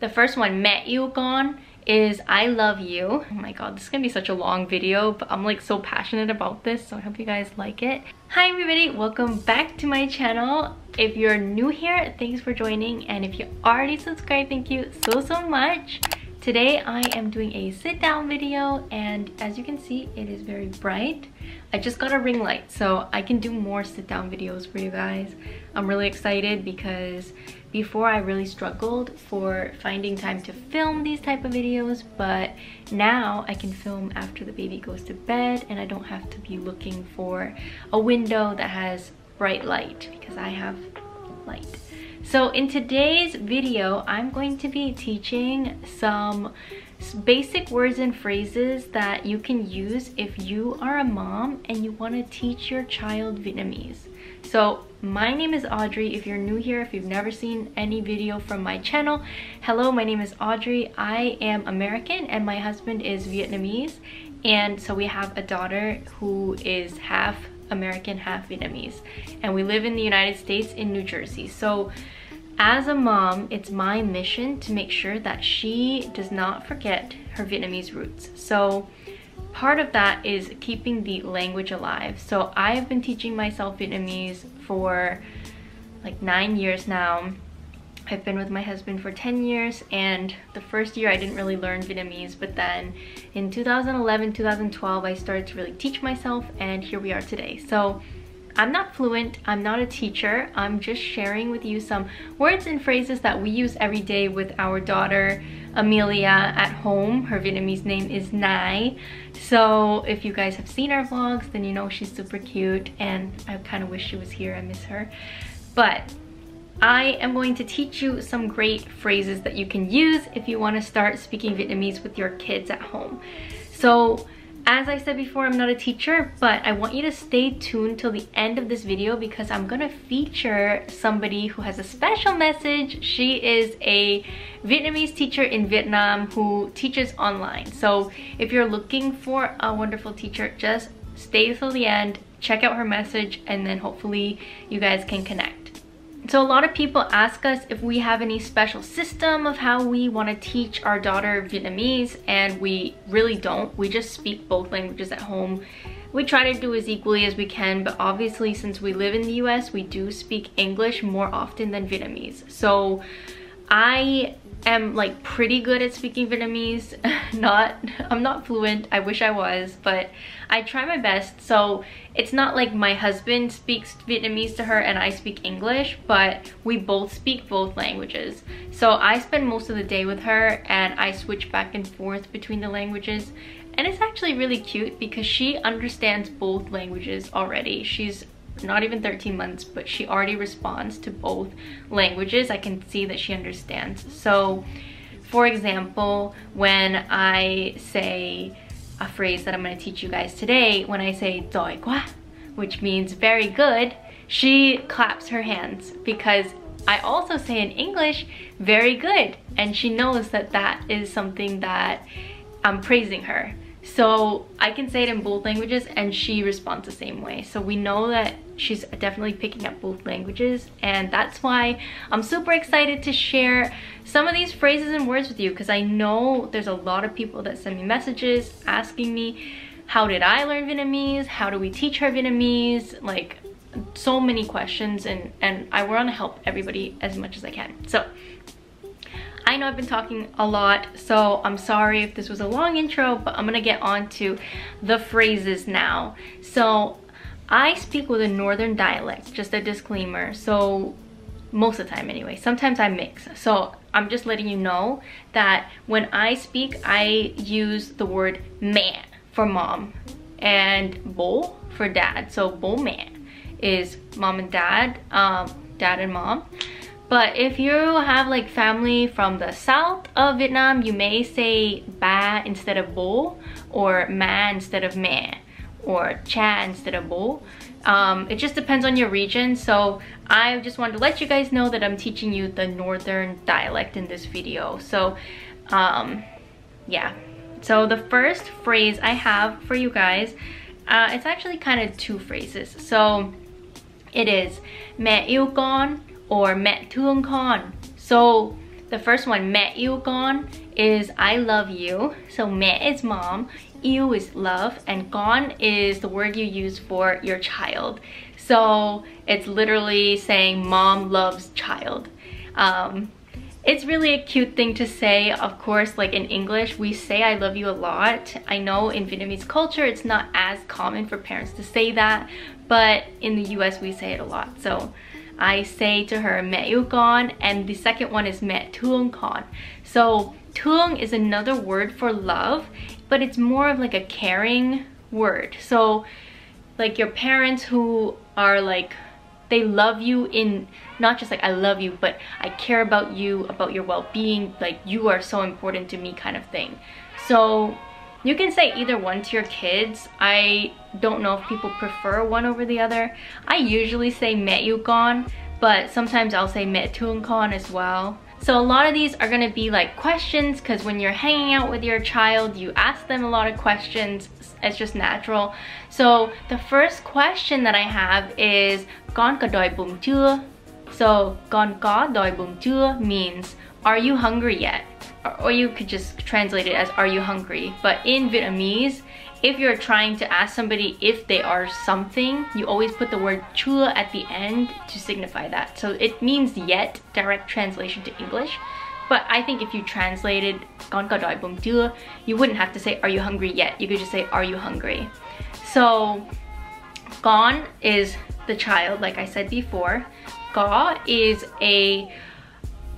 The first one, mẹ yêu con, is I love you. Oh my god, this is gonna be such a long video, but I'm like so passionate about this, so I hope you guys like it. Hi everybody, welcome back to my channel. If you're new here, thanks for joining, and if you already subscribed, thank you so much. Today I am doing a sit down video, and as you can see, it is very bright. I just got a ring light so I can do more sit down videos for you guys. I'm really excited because before I really struggled for finding time to film these type of videos, but now I can film after the baby goes to bed and I don't have to be looking for a window that has bright light because I have light. So in today's video, I'm going to be teaching some basic words and phrases that you can use if you are a mom and you want to teach your child Vietnamese. So my name is Audrey. If you're new here, if you've never seen any video from my channel, hello, my name is Audrey. I am American and my husband is Vietnamese, and so we have a daughter who is half American, half Vietnamese, and we live in the United States in New Jersey. So as a mom, it's my mission to make sure that she does not forget her Vietnamese roots. So part of that is keeping the language alive. So I have been teaching myself Vietnamese for like 9 years now. I've been with my husband for 10 years, and the first year I didn't really learn Vietnamese, but then in 2011, 2012, I started to really teach myself, and here we are today. So I'm not fluent, I'm not a teacher, I'm just sharing with you some words and phrases that we use every day with our daughter Amelia at home. Her Vietnamese name is Nai. So if you guys have seen our vlogs, then you know she's super cute, and I kind of wish she was here, I miss her. But I am going to teach you some great phrases that you can use if you want to start speaking Vietnamese with your kids at home. So as I said before, I'm not a teacher, but I want you to stay tuned till the end of this video because I'm gonna feature somebody who has a special message. She is a Vietnamese teacher in Vietnam who teaches online. So if you're looking for a wonderful teacher, just stay till the end, check out her message, and then hopefully you guys can connect. So a lot of people ask us if we have any special system of how we want to teach our daughter Vietnamese, and we really don't. We just speak both languages at home. We try to do as equally as we can, but obviously since we live in the US, we do speak English more often than Vietnamese. So I am like pretty good at speaking Vietnamese. I'm not fluent, I wish I was, but I try my best. So it's not like my husband speaks Vietnamese to her and I speak English, but we both speak both languages. So I spend most of the day with her and I switch back and forth between the languages, and it's actually really cute because she understands both languages already. She's not even 13 months, but she already responds to both languages. I can see that she understands. So for example, when I say a phrase that I'm going to teach you guys today, when I say Giỏi quá, which means very good, she claps her hands because I also say in English very good, and she knows that that is something that I'm praising her. So I can say it in both languages and she responds the same way. So we know that she's definitely picking up both languages, and that's why I'm super excited to share some of these phrases and words with you, because I know there's a lot of people that send me messages asking me, how did I learn Vietnamese? How do we teach her Vietnamese? Like so many questions, and I want to help everybody as much as I can. So I know I've been talking a lot, so I'm sorry if this was a long intro, but I'm gonna get on to the phrases now. So I speak with a northern dialect, just a disclaimer. So most of the time anyway, sometimes I mix. So I'm just letting you know that when I speak, I use the word mẹ for mom and bố for dad. So bố mẹ is mom and dad, dad and mom. But if you have like family from the south of Vietnam, you may say ba instead of bố, or ma instead of mẹ, or cha instead of bố. It just depends on your region. So I just wanted to let you guys know that I'm teaching you the northern dialect in this video. So yeah. So the first phrase I have for you guys, it's actually kind of two phrases. So it is mẹ yêu con or mẹ thương con. So the first one, mẹ yêu con, is I love you. So mẹ is mom, yêu is love, and con is the word you use for your child. So it's literally saying mom loves child. It's really a cute thing to say. Of course, like in English, we say I love you a lot. I know in Vietnamese culture, it's not as common for parents to say that, but in the US, we say it a lot. So I say to her, mẹ yêu con, and the second one is mẹ thương con. So thương is another word for love, but it's more of like a caring word. So like your parents who are like, they love you in not just like I love you, but I care about you, about your well-being, like you are so important to me kind of thing. So you can say either one to your kids. I don't know if people prefer one over the other. I usually say mẹ yêu con, but sometimes I'll say mẹ thương con as well. So a lot of these are gonna be like questions, because when you're hanging out with your child, you ask them a lot of questions. It's just natural. So the first question that I have is con có đói bụng chưa? So con có đói bụng chưa means are you hungry yet? Or you could just translate it as are you hungry? But in Vietnamese, if you're trying to ask somebody if they are something, you always put the word chưa at the end to signify that. So it means yet, direct translation to English. But I think if you translated con có đói bụng chưa, you wouldn't have to say are you hungry yet. You could just say are you hungry? So con is the child, like I said before. Có is a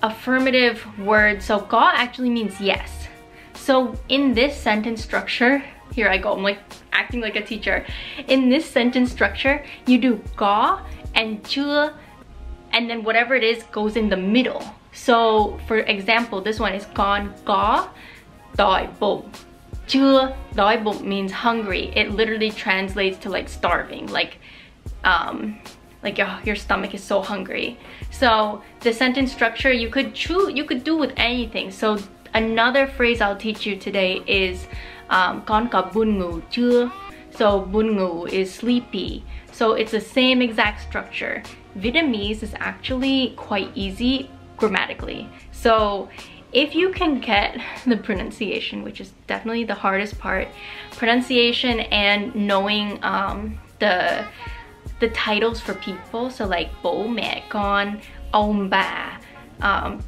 affirmative word. So có actually means yes. So in this sentence structure, here I go, I'm like acting like a teacher. In this sentence structure, you do có and chưa, and then whatever it is goes in the middle. So for example, this one is con có đói bụng chưa. Đói bụng means hungry. It literally translates to like starving, like your stomach is so hungry. So the sentence structure you could do with anything. So another phrase I'll teach you today is con có buồn ngủ chưa. So buồn ngủ is sleepy. So it's the same exact structure. Vietnamese is actually quite easy grammatically. So if you can get the pronunciation, which is definitely the hardest part, pronunciation and knowing the titles for people, so like bố mẹ con, ông bà,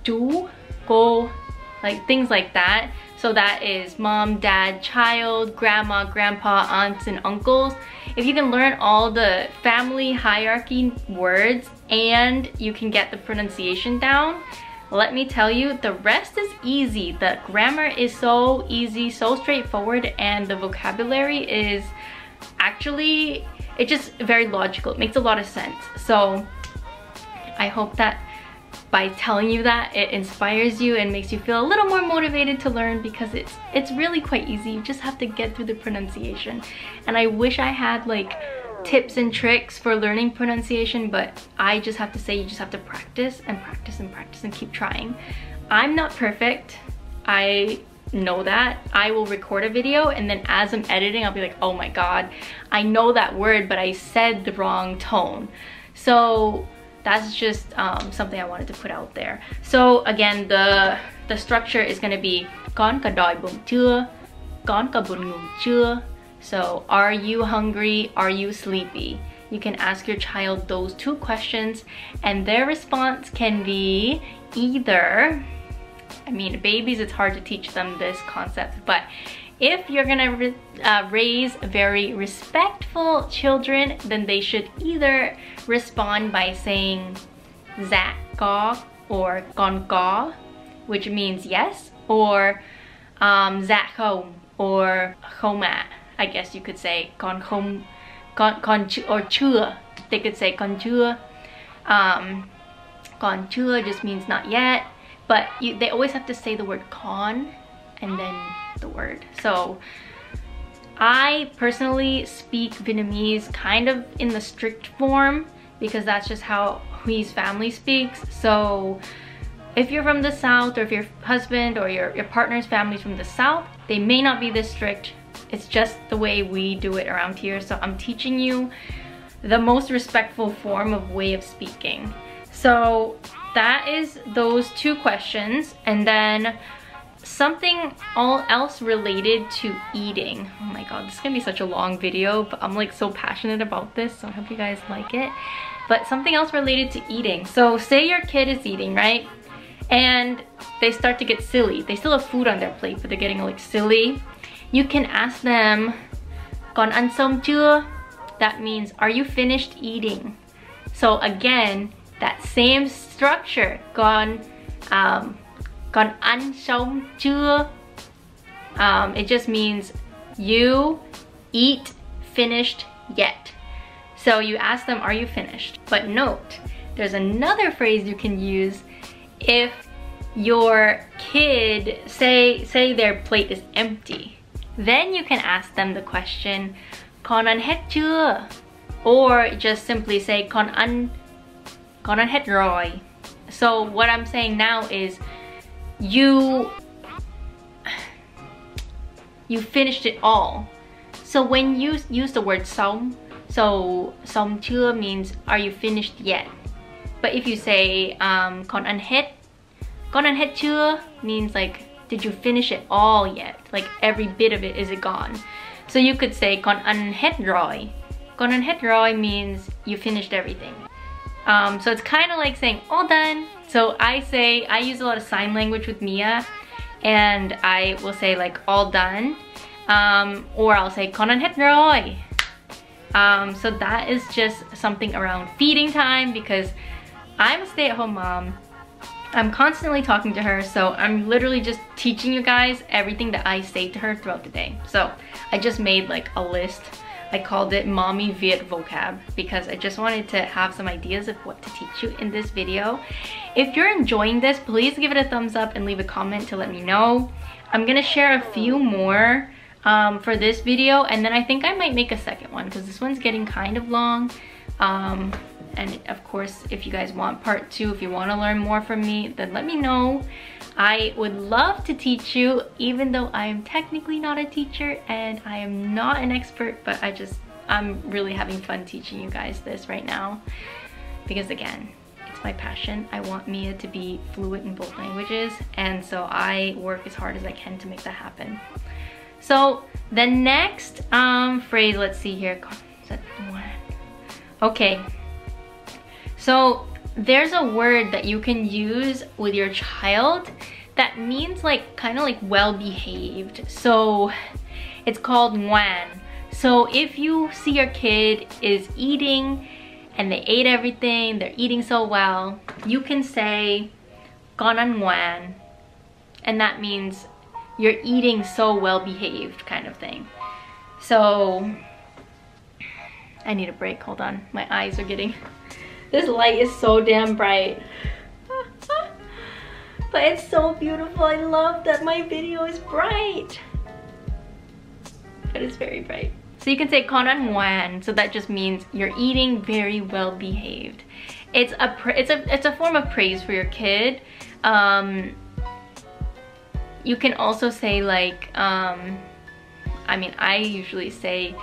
chú cô, like things like that. So that is mom, dad, child, grandma, grandpa, aunts, and uncles. If you can learn all the family hierarchy words and you can get the pronunciation down, let me tell you, the rest is easy. The grammar is so easy, so straightforward, and the vocabulary is actually, it's just very logical. It makes a lot of sense. So I hope that by telling you that, it inspires you and makes you feel a little more motivated to learn, because it's really quite easy. You just have to get through the pronunciation. And I wish I had like tips and tricks for learning pronunciation, but I just have to say you just have to practice and practice and practice and keep trying. I'm not perfect. I know that. I will record a video and then as I'm editing, I'll be like, oh my god, I know that word, but I said the wrong tone. So that's just something I wanted to put out there. So again, the structure is going to be con có đói bụng chưa, con có buồn ngủ chưa. So are you hungry, are you sleepy? You can ask your child those two questions and their response can be either, I mean, babies, it's hard to teach them this concept, but if you're gonna raise very respectful children, then they should either respond by saying dạ có or con có, which means yes, or dạ không or không ạ. I guess you could say con không, con or chưa. They could say con chưa. Con chưa just means not yet, but they always have to say the word con and then the word. So I personally speak Vietnamese kind of in the strict form because that's just how Hui's family speaks. So if you're from the South, or if your husband or your partner's family's from the South, they may not be this strict. It's just the way we do it around here. So I'm teaching you the most respectful form of way of speaking. So that is those two questions, and then something else related to eating. Oh my god, this is gonna be such a long video, but I'm like so passionate about this, so I hope you guys like it. But something else related to eating. So say your kid is eating, right? And they start to get silly. They still have food on their plate, but they're getting like silly. You can ask them, "Con ăn xong chưa?" That means, are you finished eating? So again, that same structure. Con ăn xong chưa? It just means you eat finished yet. So you ask them, are you finished? But note, there's another phrase you can use if your kid, say their plate is empty. Then you can ask them the question, con ăn hết chưa? Or just simply say, con ăn hết rồi. So what I'm saying now is, you finished it all. So when you use the word xong, so xong chưa means, are you finished yet? But if you say con ăn hết chưa means like, did you finish it all yet? Like every bit of it, is it gone? So you could say con ăn hết rồi. Con ăn hết rồi means you finished everything. So it's kind of like saying all done. So I use a lot of sign language with Mia, and I will say like all done, or I'll say con ăn hết rồi. So that is just something around feeding time, because I'm a stay-at-home mom. I'm constantly talking to her, so I'm literally just teaching you guys everything that I say to her throughout the day. So I just made like a list. I called it Mommy Viet Vocab, because I just wanted to have some ideas of what to teach you in this video. If you're enjoying this, please give it a thumbs up and leave a comment to let me know. I'm gonna share a few more for this video, and then I think I might make a second one, because this one's getting kind of long. And of course, if you guys want part 2, if you want to learn more from me, then let me know. I would love to teach you, even though I am technically not a teacher and I am not an expert, but I'm really having fun teaching you guys this right now, because again, it's my passion. I want Mia to be fluent in both languages, and so I work as hard as I can to make that happen. So the next phrase, let's see here. Okay, so there's a word that you can use with your child that means like kind of like well-behaved. So it's called ngoan. So if you see your kid is eating and they ate everything, they're eating so well, you can say con ăn ngoan, and that means you're eating so well-behaved, kind of thing. So I need a break, hold on, my eyes are getting, this light is so damn bright. But it's so beautiful. I love that my video is bright. But it's very bright. So you can say con ăn ngoan. So that just means you're eating very well behaved. It's a form of praise for your kid. You can also say like, I mean, I usually say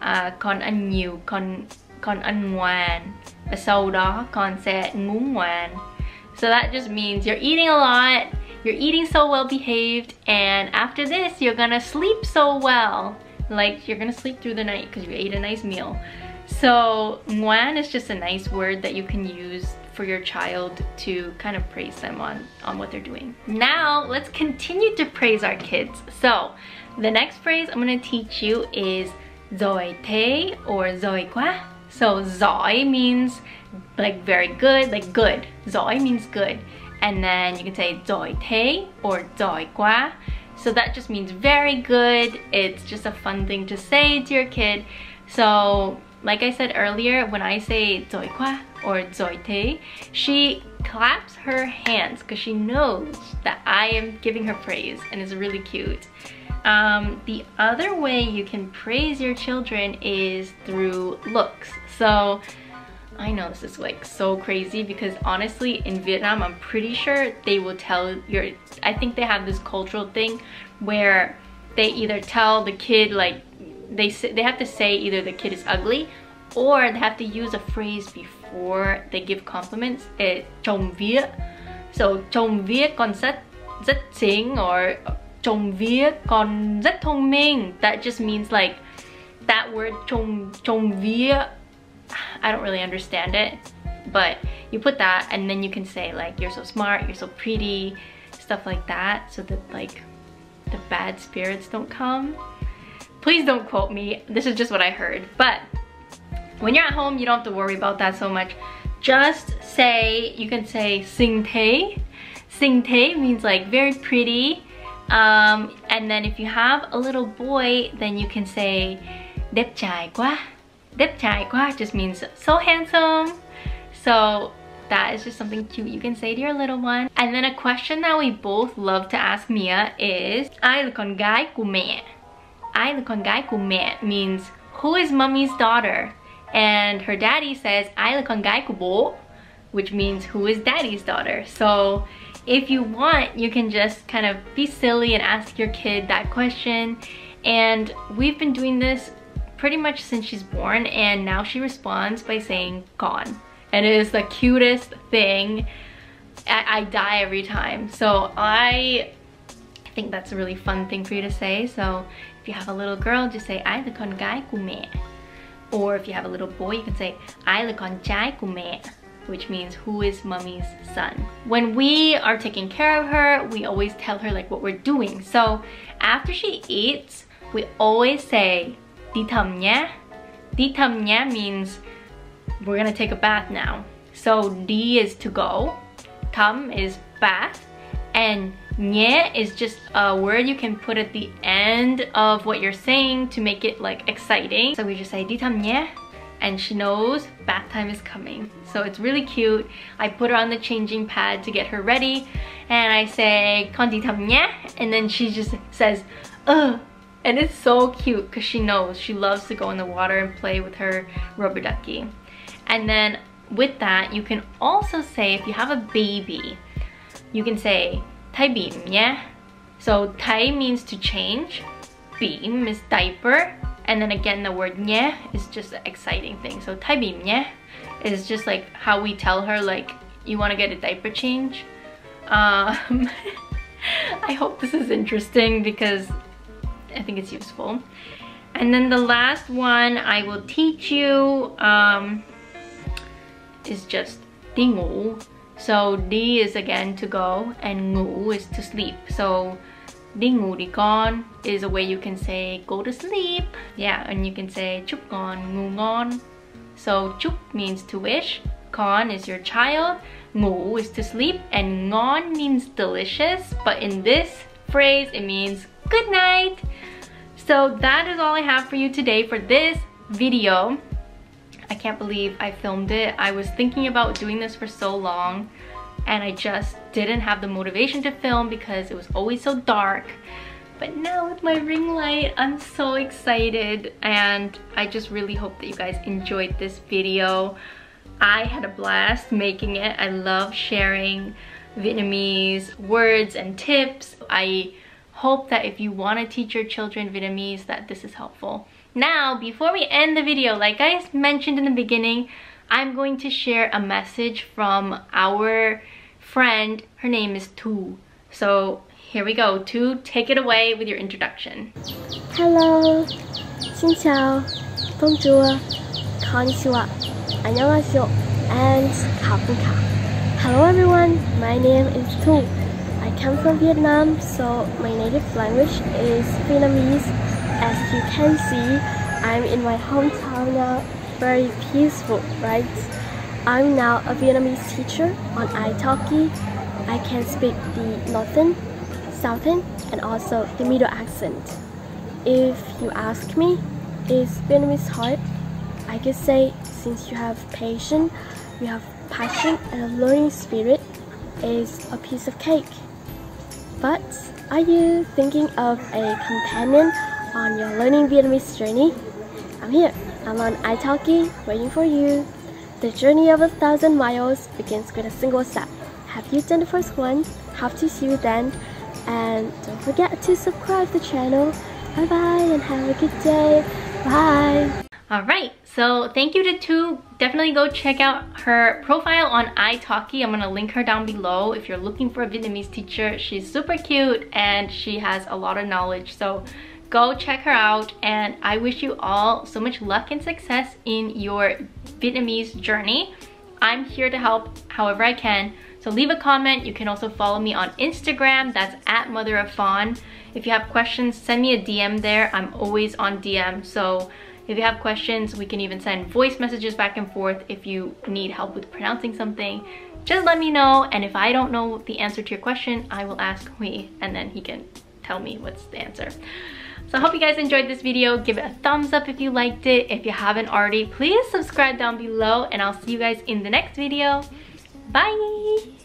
con ăn nhiều, con ăn ngoan. Và sau đó con sẽ ngủ ngoan. So that just means you're eating a lot, you're eating so well behaved, and after this you're gonna sleep so well. Like you're gonna sleep through the night because you ate a nice meal. So ngoan is just a nice word that you can use for your child to kind of praise them on what they're doing. Now let's continue to praise our kids. So the next phrase I'm gonna teach you is Giỏi Thay or Giỏi quá. So Giỏi means like very good, like good. Giỏi means good. And then you can say Giỏi Thay or Giỏi quá. So that just means very good. It's just a fun thing to say to your kid. So like I said earlier, when I say Giỏi quá or Giỏi Thay, she claps her hands because she knows that I am giving her praise, and it's really cute. The other way you can praise your children is through looks. So I know this is like so crazy, because honestly in Vietnam I'm pretty sure they will tell I think they have this cultural thing where they either tell the kid, like they have to say either the kid is ugly or they have to use a phrase before they give compliments. Chồng vía. So chồng vía con rất xinh, or chồng vía con rất thông minh. That just means like that word chồng vía. I don't really understand it, but you put that and then you can say like you're so smart, you're so pretty, stuff like that, so that like the bad spirits don't come. Please don't quote me, this is just what I heard. But when you're at home, you don't have to worry about that so much. Just say, you can say Xinh Thay. Xinh Thay means like very pretty. And then if you have a little boy, then you can say đẹp trai quá. Đẹp trai quá just means so handsome. So that is just something cute you can say to your little one. And then a question that we both love to ask Mia is Ai là con gái của mẹ? Ai là con gái của mẹ means who is mommy's daughter? And her daddy says Ai là con gái của bố, which means who is daddy's daughter. So if you want, you can just kind of be silly and ask your kid that question. And we've been doing this pretty much since she's born, and now she responds by saying con. And it is the cutest thing. I die every time. So I think that's a really fun thing for you to say. So if you have a little girl, just say Ai là con gái của mẹ. Or if you have a little boy, you can say Ai là con trai của mẹ, which means who is mommy's son. When we are taking care of her, we always tell her like what we're doing. So after she eats, we always say đi thăm nhé. Đi thăm nhé means we're gonna take a bath now. So đi is to go, thăm is bath, and nhé is just a word you can put at the end of what you're saying to make it like exciting. So we just say đi thăm nhé, and she knows bath time is coming. So it's really cute. I put her on the changing pad to get her ready, and I say con đi thăm nhé, and then she just says ugh. And it's so cute because she knows, she loves to go in the water and play with her rubber ducky. And then with that, you can also say, if you have a baby, you can say Thay bỉm nhé. So Thay means to change, bỉm is diaper, and then again the word nhé is just an exciting thing. So Thay bỉm nhé is just like how we tell her like you want to get a diaper change. I hope this is interesting because I think it's useful. And then the last one I will teach you is just đi ngủ. So đi is again to go, and ngủ is to sleep. So đi ngủ đi con is a way you can say go to sleep. Yeah, and you can say chúc con ngủ ngon. So chúc means to wish, con is your child, ngủ is to sleep, and ngon means delicious. But in this phrase, it means good night. So that is all I have for you today for this video. I can't believe I filmed it. I was thinking about doing this for so long, and I just didn't have the motivation to film because it was always so dark. But now with my ring light, I'm so excited, and I just really hope that you guys enjoyed this video. I had a blast making it. I love sharing Vietnamese words and tips. I hope that if you want to teach your children Vietnamese, that this is helpful. Now, before we end the video, like I mentioned in the beginning, I'm going to share a message from our friend. Her name is Tu. So here we go. Tu, take it away with your introduction. Hello, xin chào, bonjour, konnichiwa, annyeonghaseyo, and kapungka. Hello everyone, my name is Tu. I come from Vietnam, so my native language is Vietnamese. As you can see, I'm in my hometown now, very peaceful, right? I'm now a Vietnamese teacher on italki. I can speak the northern, southern, and also the middle accent. If you ask me, is Vietnamese hard? I could say, since you have patience, you have passion, and a learning spirit, is a piece of cake. But are you thinking of a companion on your learning Vietnamese journey? I'm here. I'm on italki, waiting for you. The journey of 1,000 miles begins with a single step. Have you done the first one? Hope to see you then. And don't forget to subscribe to the channel. Bye bye and have a good day. Bye. Alright, so thank you to Tu. Definitely go check out her profile on italki. I'm gonna link her down below if you're looking for a Vietnamese teacher. She's super cute and she has a lot of knowledge, so go check her out. And I wish you all so much luck and success in your Vietnamese journey. I'm here to help however I can, so leave a comment. You can also follow me on Instagram, that's @motheroffawn. If you have questions, send me a DM there. I'm always on DM, so if you have questions, we can even send voice messages back and forth. If you need help with pronouncing something, just let me know. And if I don't know the answer to your question, I will ask Huy, and then he can tell me what's the answer. So I hope you guys enjoyed this video. Give it a thumbs up if you liked it. If you haven't already, please subscribe down below, and I'll see you guys in the next video. Bye!